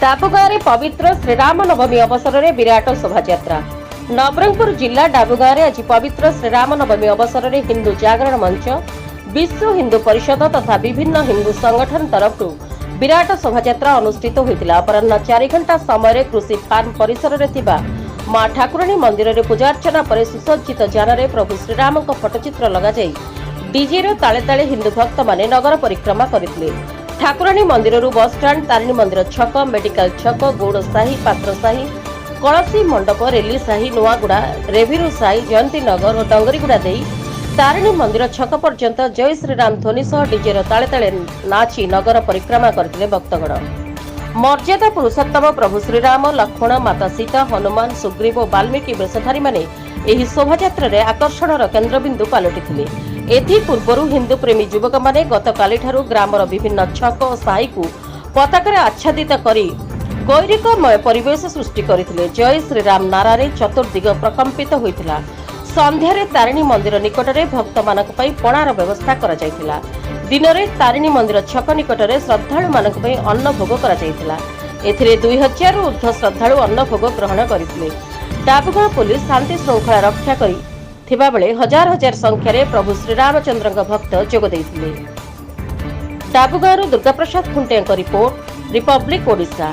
डाबुगाँव पवित्र श्रीराम नवमी अवसर में विराट शोभायात्रा। नवरंगपुर जिला डाबुगाँव आज पवित्र श्रीराम नवमी अवसर में हिंदू जागरण मंच, विश्व हिंदू परिषद तथा विभिन्न हिंदू संगठन तरफ विराट शोभायात्रा अनुष्ठित होता। अपराह 4 घंटा समय कृषि फार्म परिसर में मां ठाकुराणी मंदिर में पूजार्चना पर सुसज्जित जान प्रभु श्रीराम फोटोचित्र लगाई डीजे ताले ताले हिंदू भक्त माने नगर परिक्रमा करते। ठाकुराणी मंदिर बस स्टाण्ड, तारिणी मंदिर छक, मेडिकल छक, गौड़ साही, पात्र साही, कलसी मंडप, रेली साही, नुआगुड़ा, रेभिरू साही, जयंती नगर और डंगरीगुड़ा तारिणी मंदिर छक पर्यंत जय श्रीराम ध्वनि सह डीजे ताले ताले नाची नगर परिक्रमा करते भक्तगण। मर्यादा पुरुषोत्तम प्रभु श्रीराम, लक्ष्मण, माता सीता, हनुमान, सुग्रीव और वाल्मीकि वेशधारी माने एही शोभायात्रा आकर्षणर केन्द्रबिंदु पलटिथिले। एथिपूर्व हिंदू प्रेमी युवक माने गतकाली ठारू ग्रामर विभिन्न छक और साही को पताका आच्छादित करी गैरिकमय परिवेश सृष्टि करथिले। जय श्रीराम नारारे चतुर्दिग प्रकंपित होइथिला। संध्यारे तारिणी मंदिर निकटरे भक्त मानक पई पणार व्यवस्था करा जायथिला। दिनरे तारिणी मंदिर छक निकटरे श्रद्धालु मानक पई अन्न भोग करा जायथिला। एथिरे 2000 रु ऊर्ध्व श्रद्धालु अन्न भोग ग्रहण करथिले। डाबुगाँव पुलिस शांति श्रृंखला रक्षा करी थिबा बेले हजार हजार संख्यारे प्रभु श्रीरामचंद्रଙ୍କ भक्त जोग देइथिले। डाबुगाँव दुर्गा प्रसाद खुंटियाଙ୍କ रिपोर्ट, रिपब्लिक ओडिशा।